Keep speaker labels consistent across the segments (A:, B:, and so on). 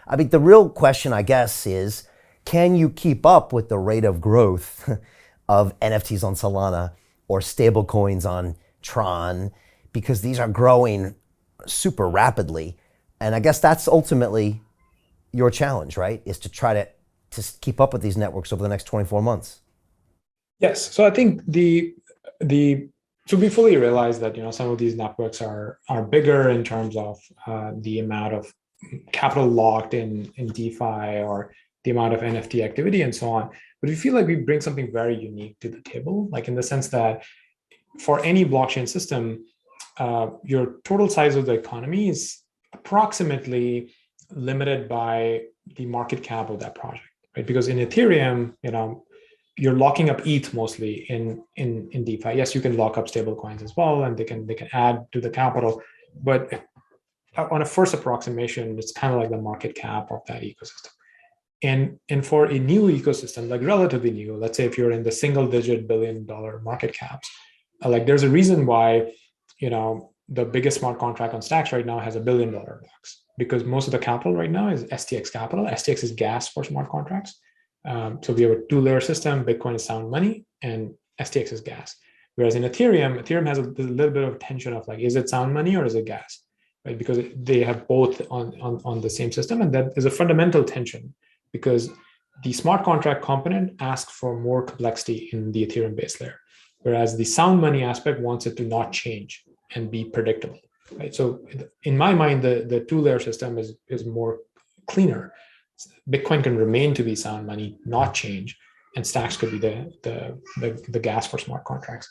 A: I mean, the real question, I guess, is can you keep up with the rate of growth of NFTs on Solana or stable coins on Tron? Because these are growing super rapidly. And I guess that's ultimately your challenge, right? Is to try to keep up with these networks over the next 24 months.
B: Yes. So I think the so we fully realize that some of these networks are bigger in terms of the amount of capital locked in DeFi or the amount of NFT activity and so on. But we feel like we bring something very unique to the table, like in the sense that for any blockchain system, your total size of the economy is approximately limited by the market cap of that project, right? Because in Ethereum, you're locking up ETH mostly in DeFi. Yes, you can lock up stable coins as well, and they can add to the capital. But on a first approximation, it's kind of like the market cap of that ecosystem. And for a new ecosystem, like relatively new, let's say if you're in the single-digit billion-dollar market caps, like there's a reason why the biggest smart contract on Stacks right now has $1 billion blocks, because most of the capital right now is STX capital. STX is gas for smart contracts. So we have a two-layer system. Bitcoin is sound money, and STX is gas. Whereas in Ethereum has a little bit of tension of like, is it sound money or is it gas, right? Because they have both on the same system, and that is a fundamental tension because the smart contract component asks for more complexity in the Ethereum base layer, whereas the sound money aspect wants it to not change and be predictable, right? So in my mind, the two-layer system is more cleaner. Bitcoin can remain to be sound money, not change, and Stacks could be the gas for smart contracts.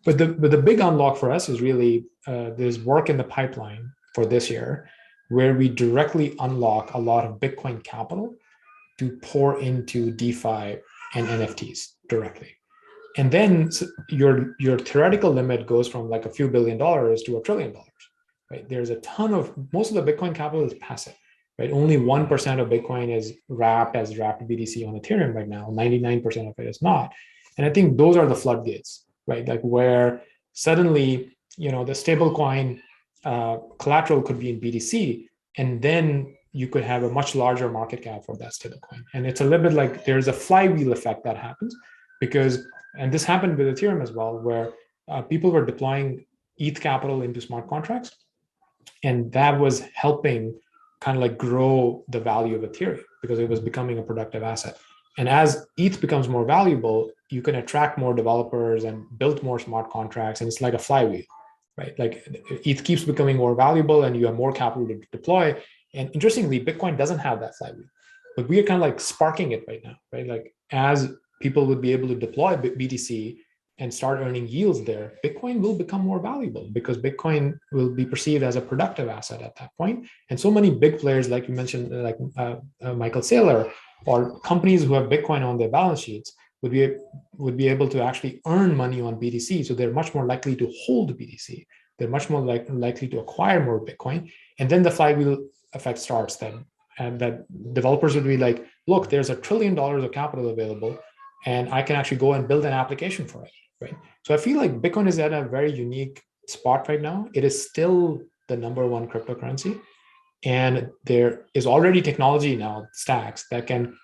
B: But the big unlock for us is really there's work in the pipeline for this year where we directly unlock a lot of Bitcoin capital to pour into DeFi and NFTs directly. And then your theoretical limit goes from like a few $1 billion to $1 trillion, right? There's a ton of, most of the Bitcoin capital is passive, right? Only 1% of Bitcoin is wrapped as wrapped BTC on Ethereum right now. 99% of it is not. And I think those are the floodgates, right? Like where suddenly, the stablecoin collateral could be in BTC, and then you could have a much larger market cap for that stablecoin. And it's a little bit like there's a flywheel effect that happens because, and this happened with Ethereum as well, where people were deploying ETH capital into smart contracts, and that was helping kind of like grow the value of Ethereum because it was becoming a productive asset. And as ETH becomes more valuable, you can attract more developers and build more smart contracts, and it's like a flywheel, right? Like ETH keeps becoming more valuable and you have more capital to deploy. And interestingly, Bitcoin doesn't have that flywheel, but we are kind of like sparking it right now, right? Like as people would be able to deploy BTC and start earning yields there, Bitcoin will become more valuable because Bitcoin will be perceived as a productive asset at that point. And so many big players, like you mentioned, like Michael Saylor, or companies who have Bitcoin on their balance sheets would be able to actually earn money on BTC. So they're much more likely to hold BTC. They're much more likely to acquire more Bitcoin. And then the flywheel effect starts then. And that developers would be like, look, there's $1 trillion of capital available, and I can actually go and build an application for it, right? So I feel like Bitcoin is at a very unique spot right now. It is still the #1 cryptocurrency. And there is already technology now, Stacks, that can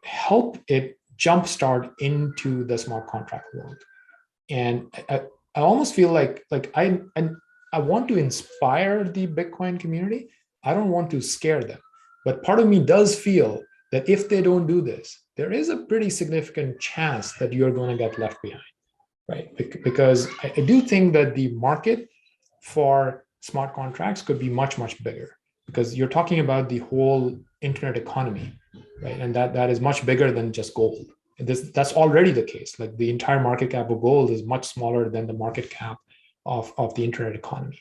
B: help it jumpstart into the smart contract world. And I almost feel like I want to inspire the Bitcoin community. I don't want to scare them. But part of me does feel that if they don't do this, there is a pretty significant chance that you're going to get left behind, right? Because I do think that the market for smart contracts could be much, much bigger, because you're talking about the whole internet economy, right? And that is much bigger than just gold. That's already the case. Like the entire market cap of gold is much smaller than the market cap of the internet economy.